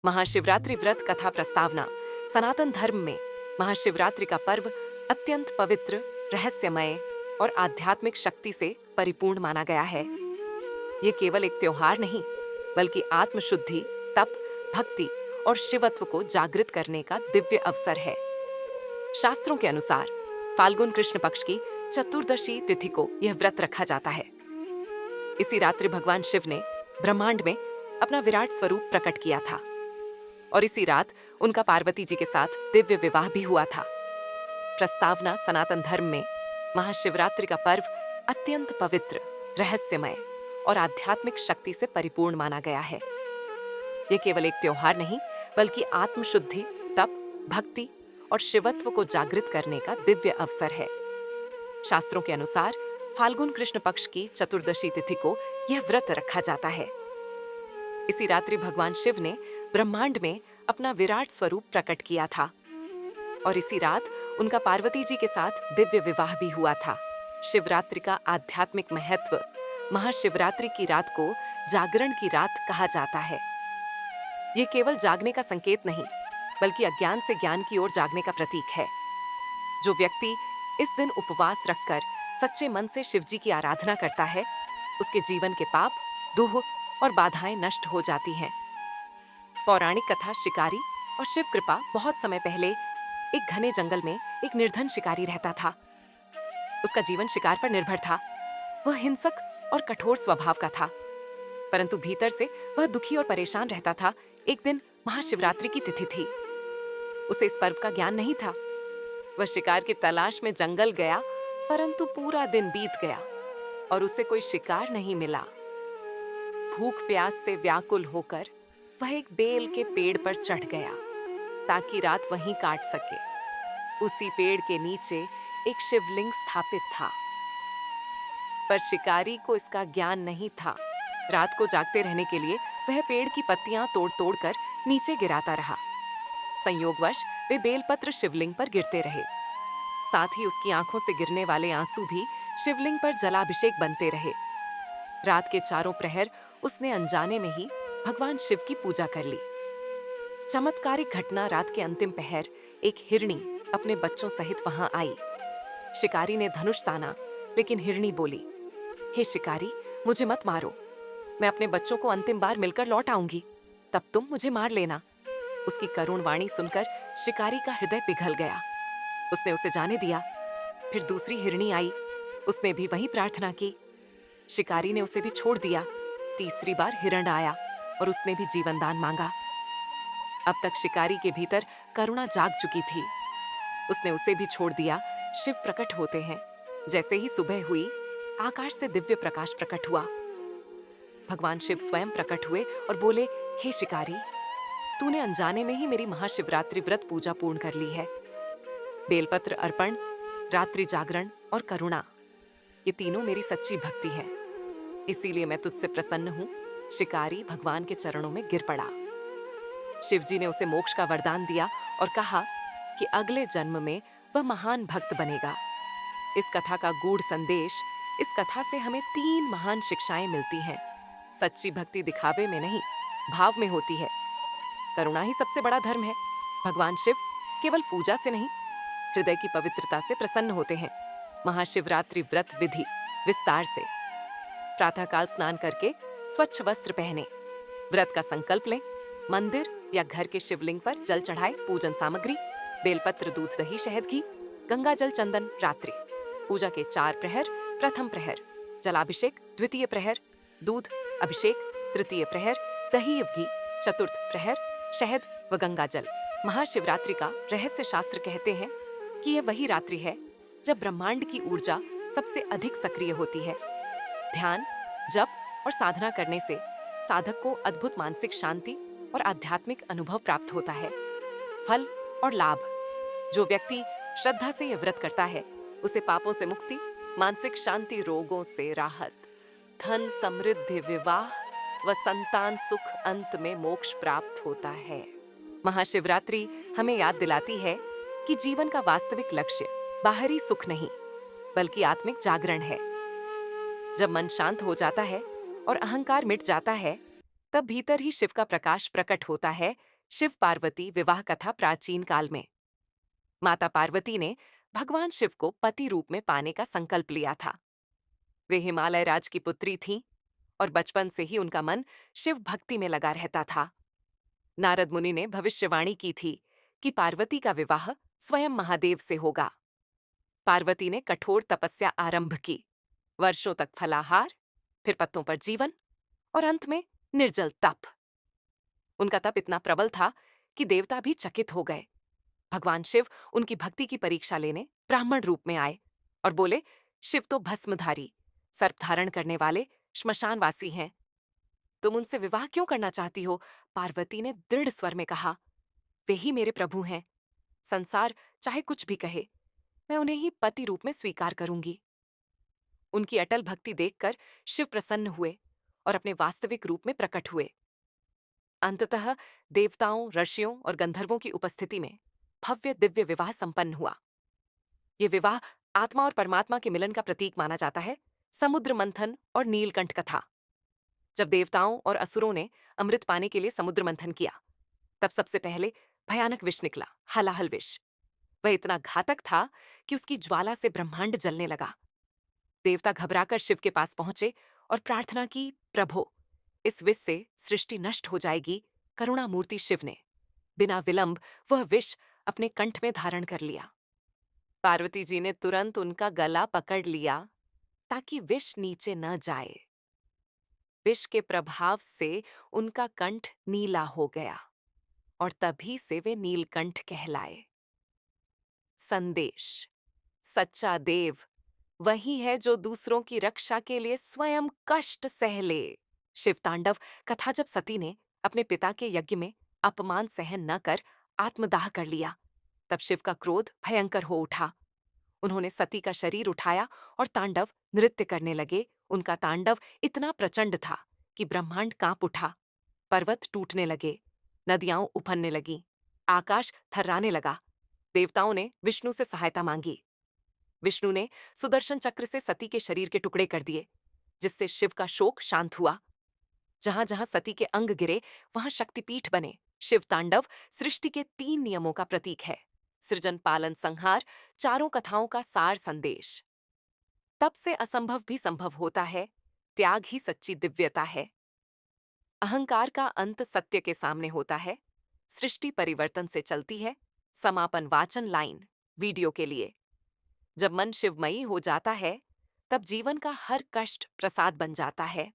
महाशिवरात्रि व्रत कथा प्रस्तावना। सनातन धर्म में महाशिवरात्रि का पर्व अत्यंत पवित्र, रहस्यमय और आध्यात्मिक शक्ति से परिपूर्ण माना गया है। ये केवल एक त्योहार नहीं, बल्कि आत्मशुद्धि, तप, भक्ति और शिवत्व को जागृत करने का दिव्य अवसर है। शास्त्रों के अनुसार फाल्गुन कृष्ण पक्ष की चतुर्दशी तिथि को यह व्रत रखा जाता है। इसी रात्रि भगवान शिव ने ब्रह्मांड में अपना विराट स्वरूप प्रकट किया था और इसी रात उनका पार्वती जी के साथ दिव्य विवाह भी हुआ था। प्रस्तावना। सनातन धर्म में महाशिवरात्रि का पर्व अत्यंत पवित्र, रहस्यमय और आध्यात्मिक शक्ति से परिपूर्ण माना गया है। यह केवल एक त्योहार नहीं, बल्कि आत्मशुद्धि, तप, भक्ति और शिवत्व को जागृत करने का दिव्य अवसर है। शास्त्रों के अनुसार फाल्गुन कृष्ण पक्ष की चतुर्दशी तिथि को यह व्रत रखा जाता है। इसी रात्रि भगवान शिव ने ब्रह्मांड में अपना विराट स्वरूप प्रकट किया था और इसी रात उनका पार्वती जी के साथ दिव्य विवाह भी हुआ था। शिवरात्रि का आध्यात्मिक महत्व। महाशिवरात्रि की रात को जागरण की रात कहा जाता है। ये केवल जागने का संकेत नहीं, बल्कि अज्ञान से ज्ञान की ओर जागने का प्रतीक है। जो व्यक्ति इस दिन उपवास रखकर सच्चे मन से शिवजी की आराधना करता है, उसके जीवन के पाप, दुह और बाधाएं नष्ट हो जाती हैं। पौराणिक कथा। शिकारी और शिव कृपा। बहुत समय पहले एक घने जंगल में एक निर्धन शिकारी रहता था। उसका जीवन शिकार पर निर्भर था। वह हिंसक और कठोर स्वभाव का था, परंतु भीतर से वह दुखी और परेशान रहता था। एक दिन महाशिवरात्रि की तिथि थी। उसे इस पर्व का ज्ञान नहीं था। वह शिकार की तलाश में जंगल गया, परंतु पूरा दिन बीत गया और उसे कोई शिकार नहीं मिला। भूख प्यास से व्याकुल होकर वह एक बेल के पेड़ पर चढ़ गया ताकि रात वहीं काट सके। उसी पेड़ के नीचे एक शिवलिंग स्थापित था, पर शिकारी को इसका ज्ञान नहीं था। रात को जागते रहने के लिए वह पेड़ की पत्तियां तोड़ तोड़ कर नीचे गिराता रहा। संयोगवश वे बेलपत्र शिवलिंग पर गिरते रहे। साथ ही उसकी आंखों से गिरने वाले आंसू भी शिवलिंग पर जलाभिषेक बनते रहे। रात के चारों प्रहर उसने अनजाने में ही भगवान शिव की पूजा कर ली। चमत्कारिक घटना। रात के अंतिम पहर एक हिरणी अपने बच्चों सहित वहां आई। शिकारी ने धनुष ताना, लेकिन हिरणी बोली, हे शिकारी, मुझे मत मारो। मैं अपने बच्चों को अंतिम बार मिलकर लौट आऊंगी, तब तुम मुझे मार लेना। उसकी करुण वाणी सुनकर शिकारी का हृदय पिघल गया। उसने उसे जाने दिया। फिर दूसरी हिरणी आई। उसने भी वही प्रार्थना की। शिकारी ने उसे भी छोड़ दिया। तीसरी बार हिरण आया और उसने भी जीवन दान मांगा। अब तक शिकारी के भीतर करुणा जाग चुकी थी। उसने उसे भी छोड़ दिया। शिव प्रकट होते हैं। जैसे ही सुबह हुई, आकाश से दिव्य प्रकाश प्रकट हुआ। भगवान शिव स्वयं प्रकट हुए और बोले, हे शिकारी, तूने अनजाने में ही मेरी महाशिवरात्रि व्रत पूजा पूर्ण कर ली है। बेलपत्र अर्पण, रात्रि जागरण और करुणा, ये तीनों मेरी सच्ची भक्ति है। इसीलिए मैं तुझसे प्रसन्न हूं। शिकारी भगवान के चरणों में गिर पड़ा। शिवजी ने उसे मोक्ष का वरदान दिया और कहा कि अगले जन्म में वह महान भक्त बनेगा। इस कथा का गूढ़ संदेश। इस कथा से हमें 3 महान शिक्षाएं मिलती हैं। सच्ची भक्ति दिखावे में नहीं, भाव में होती है। करुणा ही सबसे बड़ा धर्म है। भगवान शिव केवल पूजा से नहीं, हृदय की पवित्रता से प्रसन्न होते हैं। महाशिवरात्रि व्रत विधि विस्तार से। प्रातःकाल स्नान करके स्वच्छ वस्त्र पहने, व्रत का संकल्प लें, मंदिर या घर के शिवलिंग पर जल चढ़ाए, पूजन सामग्री, बेलपत्र, दूध, दही, शहद, घी, गंगा जल, चंदन। रात्रि पूजा के 4 प्रहर। प्रथम प्रहर जलाभिषेक, द्वितीय प्रहर दूध अभिषेक, तृतीय प्रहर दही घी, चतुर्थ प्रहर शहद व गंगा जल। महाशिवरात्रि का रहस्य। शास्त्र कहते हैं कि यह वही रात्रि है जब ब्रह्मांड की ऊर्जा सबसे अधिक सक्रिय होती है। ध्यान, जप और साधना करने से साधक को अद्भुत मानसिक शांति और आध्यात्मिक अनुभव प्राप्त होता है। फल और लाभ। जो व्यक्ति श्रद्धा से यह व्रत करता है, उसे पापों से मुक्ति, मानसिक शांति, रोगों से राहत, धन समृद्धि, विवाह व संतान सुख, अंत में मोक्ष प्राप्त होता है। महाशिवरात्रि हमें याद दिलाती है कि जीवन का वास्तविक लक्ष्य बाहरी सुख नहीं, बल्कि आत्मिक जागरण है। जब मन शांत हो जाता है और अहंकार मिट जाता है, तब भीतर ही शिव का प्रकाश प्रकट होता है, शिव पार्वती विवाह कथा प्राचीन काल में। माता पार्वती ने भगवान शिव को पति रूप में पाने का संकल्प लिया था। वे हिमालय राज की पुत्री थीं और बचपन से ही उनका मन शिव भक्ति में लगा रहता था। नारद मुनि ने भविष्यवाणी की थी कि पार्वती का विवाह स्वयं महादेव से होगा। पार्वती ने कठोर तपस्या आरंभ की। वर्षों तक फलाहार, फिर पत्तों पर जीवन और अंत में निर्जल तप। उनका तप इतना प्रबल था कि देवता भी चकित हो गए। भगवान शिव उनकी भक्ति की परीक्षा लेने ब्राह्मण रूप में आए और बोले, शिव तो भस्मधारी, सर्प धारण करने वाले श्मशानवासी हैं। तुम उनसे विवाह क्यों करना चाहती हो? पार्वती ने दृढ़ स्वर में कहा। वे ही मेरे प्रभु हैं। संसार चाहे कुछ भी कहे, मैं उन्हें ही पति रूप में स्वीकार करूंगी। उनकी अटल भक्ति देखकर शिव प्रसन्न हुए और अपने वास्तविक रूप में प्रकट हुए। अंततः देवताओं, ऋषियों और गंधर्वों की उपस्थिति में भव्य दिव्य विवाह संपन्न हुआ। ये विवाह आत्मा और परमात्मा के मिलन का प्रतीक माना जाता है। समुद्र मंथन और नीलकंठ कथा। जब देवताओं और असुरों ने अमृत पाने के लिए समुद्र मंथन किया, तब सबसे पहले भयानक विष निकला, हलाहल विष। वह इतना घातक था कि उसकी ज्वाला से ब्रह्मांड जलने लगा। देवता घबराकर शिव के पास पहुंचे और प्रार्थना की, प्रभो, इस विष से सृष्टि नष्ट हो जाएगी। करुणा मूर्ति शिव ने बिना विलंब वह विष अपने कंठ में धारण कर लिया। पार्वती जी ने तुरंत उनका गला पकड़ लिया ताकि विष नीचे न जाए। विष के प्रभाव से उनका कंठ नीला हो गया और तभी से वे नीलकंठ कहलाए। संदेश: सच्चा देव वही है जो दूसरों की रक्षा के लिए स्वयं कष्ट सह ले। शिव तांडव कथा। जब सती ने अपने पिता के यज्ञ में अपमान सहन न कर आत्मदाह कर लिया, तब शिव का क्रोध भयंकर हो उठा। उन्होंने सती का शरीर उठाया और तांडव नृत्य करने लगे। उनका तांडव इतना प्रचंड था कि ब्रह्मांड कांप उठा, पर्वत टूटने लगे, नदियां उफनने लगीं, आकाश थर्राने लगा। देवताओं ने विष्णु से सहायता मांगी। विष्णु ने सुदर्शन चक्र से सती के शरीर के टुकड़े कर दिए, जिससे शिव का शोक शांत हुआ। जहां जहां सती के अंग गिरे, वहां शक्तिपीठ बने। शिव तांडव सृष्टि के 3 नियमों का प्रतीक है: सृजन, पालन, संहार, चारों कथाओं का सार संदेश। तप से असंभव भी संभव होता है, त्याग ही सच्ची दिव्यता है। अहंकार का अंत सत्य के सामने होता है। सृष्टि परिवर्तन से चलती है। समापन वाचन लाइन वीडियो के लिए। जब मन शिवमयी हो जाता है, तब जीवन का हर कष्ट प्रसाद बन जाता है।